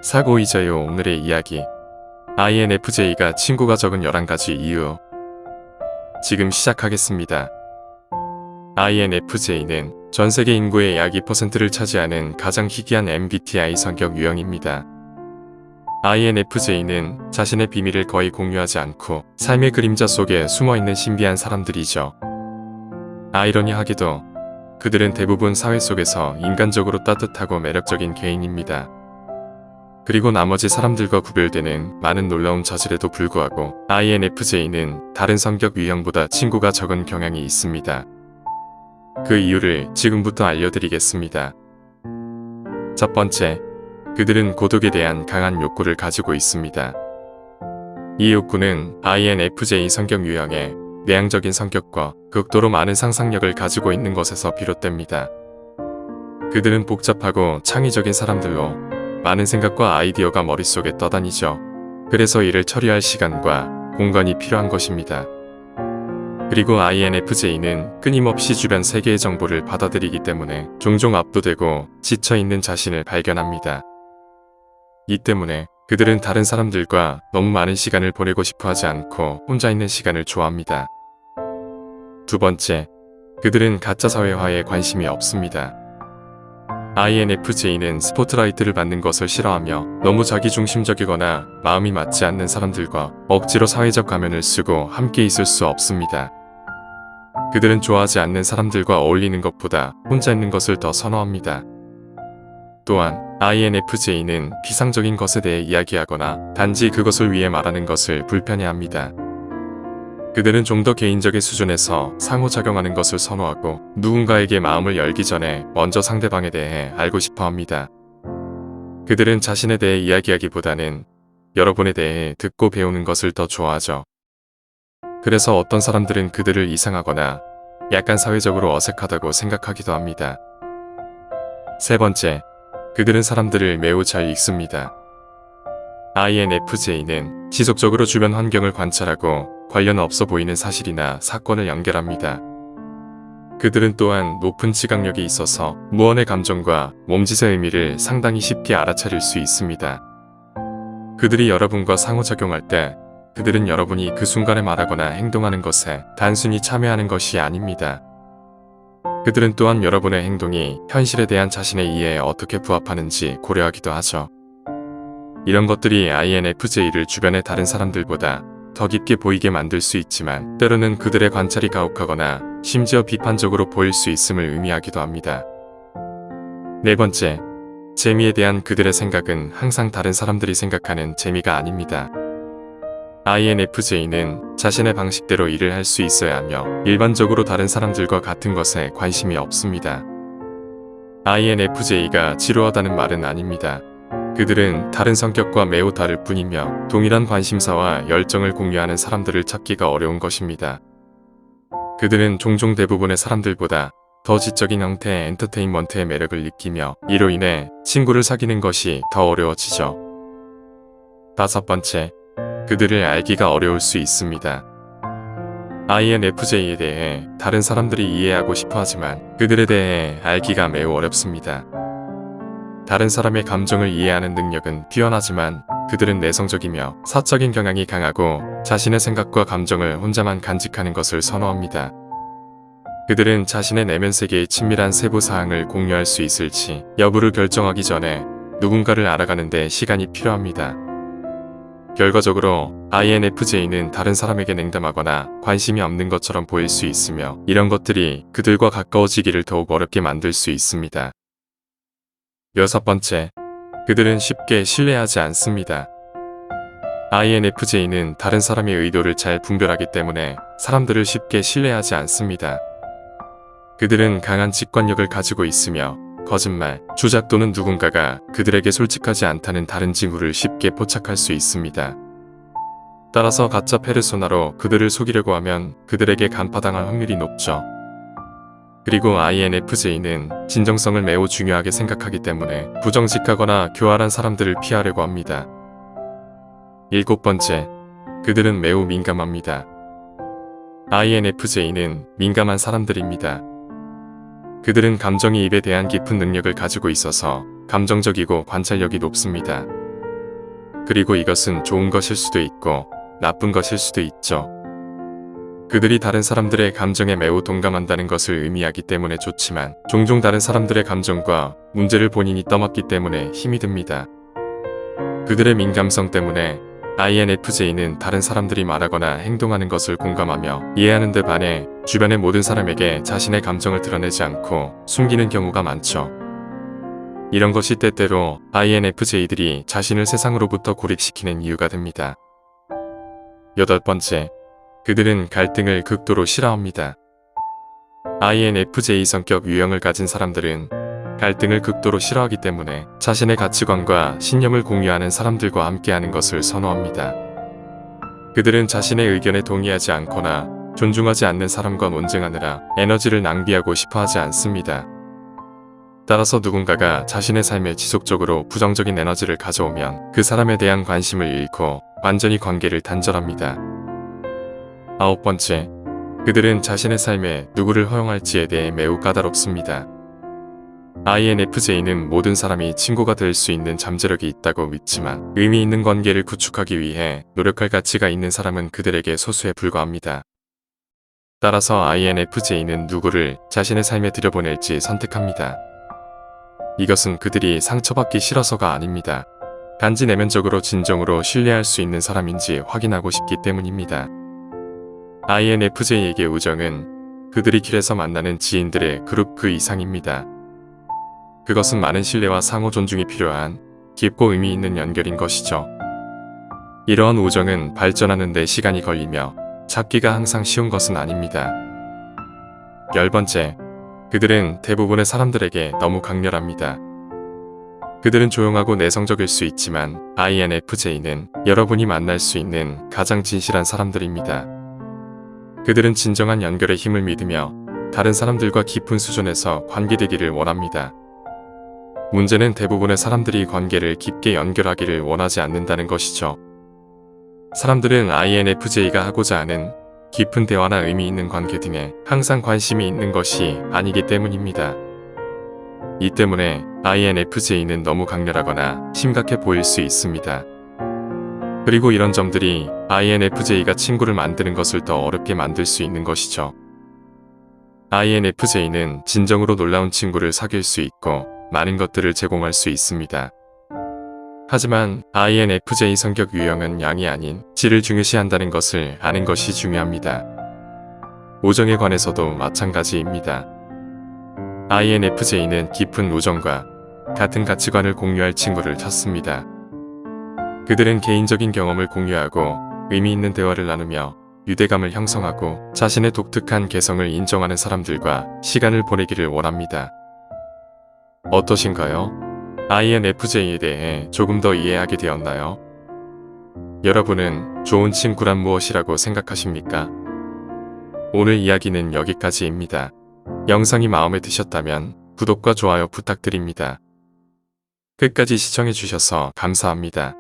사고이자요. 오늘의 이야기. INFJ가 친구가 적은 11가지 이유. 지금 시작하겠습니다. INFJ는 전 세계 인구의 약 2%를 차지하는 가장 희귀한 MBTI 성격 유형입니다. INFJ는 자신의 비밀을 거의 공유하지 않고 삶의 그림자 속에 숨어있는 신비한 사람들이죠. 아이러니하게도 그들은 대부분 사회 속에서 인간적으로 따뜻하고 매력적인 개인입니다. 그리고 나머지 사람들과 구별되는 많은 놀라운 자질에도 불구하고 INFJ는 다른 성격 유형보다 친구가 적은 경향이 있습니다. 그 이유를 지금부터 알려드리겠습니다. 첫 번째, 그들은 고독에 대한 강한 욕구를 가지고 있습니다. 이 욕구는 INFJ 성격 유형의 내향적인 성격과 극도로 많은 상상력을 가지고 있는 것에서 비롯됩니다. 그들은 복잡하고 창의적인 사람들로 많은 생각과 아이디어가 머릿속에 떠다니죠. 그래서 이를 처리할 시간과 공간이 필요한 것입니다. 그리고 INFJ는 끊임없이 주변 세계의 정보를 받아들이기 때문에 종종 압도되고 지쳐있는 자신을 발견합니다. 이 때문에 그들은 다른 사람들과 너무 많은 시간을 보내고 싶어 하지 않고 혼자 있는 시간을 좋아합니다. 두 번째, 그들은 가짜 사회화에 관심이 없습니다. INFJ는 스포트라이트를 받는 것을 싫어하며 너무 자기중심적이거나 마음이 맞지 않는 사람들과 억지로 사회적 가면을 쓰고 함께 있을 수 없습니다. 그들은 좋아하지 않는 사람들과 어울리는 것보다 혼자 있는 것을 더 선호합니다. 또한 INFJ는 피상적인 것에 대해 이야기하거나 단지 그것을 위해 말하는 것을 불편해합니다. 그들은 좀 더 개인적인 수준에서 상호작용하는 것을 선호하고 누군가에게 마음을 열기 전에 먼저 상대방에 대해 알고 싶어 합니다. 그들은 자신에 대해 이야기하기보다는 여러분에 대해 듣고 배우는 것을 더 좋아하죠. 그래서 어떤 사람들은 그들을 이상하거나 약간 사회적으로 어색하다고 생각하기도 합니다. 세 번째, 그들은 사람들을 매우 잘 읽습니다. INFJ는 지속적으로 주변 환경을 관찰하고 관련 없어 보이는 사실이나 사건을 연결합니다. 그들은 또한 높은 지각력이 있어서 무언의 감정과 몸짓의 의미를 상당히 쉽게 알아차릴 수 있습니다. 그들이 여러분과 상호작용할 때 그들은 여러분이 그 순간에 말하거나 행동하는 것에 단순히 참여하는 것이 아닙니다. 그들은 또한 여러분의 행동이 현실에 대한 자신의 이해에 어떻게 부합하는지 고려하기도 하죠. 이런 것들이 INFJ를 주변의 다른 사람들보다 더 깊게 보이게 만들 수 있지만 때로는 그들의 관찰이 가혹하거나 심지어 비판적으로 보일 수 있음을 의미하기도 합니다. 네 번째, 재미에 대한 그들의 생각은 항상 다른 사람들이 생각하는 재미가 아닙니다. INFJ는 자신의 방식대로 일을 할 수 있어야 하며 일반적으로 다른 사람들과 같은 것에 관심이 없습니다. INFJ가 지루하다는 말은 아닙니다. 그들은 다른 성격과 매우 다를 뿐이며 동일한 관심사와 열정을 공유하는 사람들을 찾기가 어려운 것입니다. 그들은 종종 대부분의 사람들보다 더 지적인 형태의 엔터테인먼트의 매력을 느끼며 이로 인해 친구를 사귀는 것이 더 어려워지죠. 다섯 번째, 그들을 알기가 어려울 수 있습니다. INFJ에 대해 다른 사람들이 이해하고 싶어 하지만 그들에 대해 알기가 매우 어렵습니다. 다른 사람의 감정을 이해하는 능력은 뛰어나지만 그들은 내성적이며 사적인 경향이 강하고 자신의 생각과 감정을 혼자만 간직하는 것을 선호합니다. 그들은 자신의 내면 세계의 친밀한 세부 사항을 공유할 수 있을지 여부를 결정하기 전에 누군가를 알아가는 데 시간이 필요합니다. 결과적으로 INFJ는 다른 사람에게 냉담하거나 관심이 없는 것처럼 보일 수 있으며 이런 것들이 그들과 가까워지기를 더욱 어렵게 만들 수 있습니다. 여섯 번째, 그들은 쉽게 신뢰하지 않습니다. INFJ는 다른 사람의 의도를 잘 분별하기 때문에 사람들을 쉽게 신뢰하지 않습니다. 그들은 강한 직관력을 가지고 있으며 거짓말, 조작 또는 누군가가 그들에게 솔직하지 않다는 다른 징후를 쉽게 포착할 수 있습니다. 따라서 가짜 페르소나로 그들을 속이려고 하면 그들에게 간파당할 확률이 높죠. 그리고 INFJ는 진정성을 매우 중요하게 생각하기 때문에 부정직하거나 교활한 사람들을 피하려고 합니다. 일곱 번째, 그들은 매우 민감합니다. INFJ는 민감한 사람들입니다. 그들은 감정이입에 대한 깊은 능력을 가지고 있어서 감정적이고 관찰력이 높습니다. 그리고 이것은 좋은 것일 수도 있고 나쁜 것일 수도 있죠. 그들이 다른 사람들의 감정에 매우 동감한다는 것을 의미하기 때문에 좋지만 종종 다른 사람들의 감정과 문제를 본인이 떠맡기 때문에 힘이 듭니다. 그들의 민감성 때문에 INFJ는 다른 사람들이 말하거나 행동하는 것을 공감하며 이해하는 데 반해 주변의 모든 사람에게 자신의 감정을 드러내지 않고 숨기는 경우가 많죠. 이런 것이 때때로 INFJ들이 자신을 세상으로부터 고립시키는 이유가 됩니다. 8번째, 그들은 갈등을 극도로 싫어합니다. INFJ 성격 유형을 가진 사람들은 갈등을 극도로 싫어하기 때문에 자신의 가치관과 신념을 공유하는 사람들과 함께하는 것을 선호합니다. 그들은 자신의 의견에 동의하지 않거나 존중하지 않는 사람과 논쟁하느라 에너지를 낭비하고 싶어 하지 않습니다. 따라서 누군가가 자신의 삶에 지속적으로 부정적인 에너지를 가져오면 그 사람에 대한 관심을 잃고 완전히 관계를 단절합니다. 9번째, 그들은 자신의 삶에 누구를 허용할지에 대해 매우 까다롭습니다. INFJ는 모든 사람이 친구가 될 수 있는 잠재력이 있다고 믿지만 의미 있는 관계를 구축하기 위해 노력할 가치가 있는 사람은 그들에게 소수에 불과합니다. 따라서 INFJ는 누구를 자신의 삶에 들여보낼지 선택합니다. 이것은 그들이 상처받기 싫어서가 아닙니다. 단지 내면적으로 진정으로 신뢰할 수 있는 사람인지 확인하고 싶기 때문입니다. INFJ에게 우정은 그들이 길에서 만나는 지인들의 그룹 그 이상입니다. 그것은 많은 신뢰와 상호 존중이 필요한 깊고 의미 있는 연결인 것이죠. 이러한 우정은 발전하는 데 시간이 걸리며 찾기가 항상 쉬운 것은 아닙니다. 10번째, 그들은 대부분의 사람들에게 너무 강렬합니다. 그들은 조용하고 내성적일 수 있지만 INFJ는 여러분이 만날 수 있는 가장 진실한 사람들입니다. 그들은 진정한 연결의 힘을 믿으며 다른 사람들과 깊은 수준에서 관계되기를 원합니다. 문제는 대부분의 사람들이 관계를 깊게 연결하기를 원하지 않는다는 것이죠. 사람들은 INFJ가 하고자 하는 깊은 대화나 의미 있는 관계 등에 항상 관심이 있는 것이 아니기 때문입니다. 이 때문에 INFJ는 너무 강렬하거나 심각해 보일 수 있습니다. 그리고 이런 점들이 INFJ가 친구를 만드는 것을 더 어렵게 만들 수 있는 것이죠. INFJ는 진정으로 놀라운 친구를 사귈 수 있고 많은 것들을 제공할 수 있습니다. 하지만 INFJ 성격 유형은 양이 아닌 질을 중요시한다는 것을 아는 것이 중요합니다. 우정에 관해서도 마찬가지입니다. INFJ는 깊은 우정과 같은 가치관을 공유할 친구를 찾습니다. 그들은 개인적인 경험을 공유하고 의미 있는 대화를 나누며 유대감을 형성하고 자신의 독특한 개성을 인정하는 사람들과 시간을 보내기를 원합니다. 어떠신가요? INFJ에 대해 조금 더 이해하게 되었나요? 여러분은 좋은 친구란 무엇이라고 생각하십니까? 오늘 이야기는 여기까지입니다. 영상이 마음에 드셨다면 구독과 좋아요 부탁드립니다. 끝까지 시청해주셔서 감사합니다.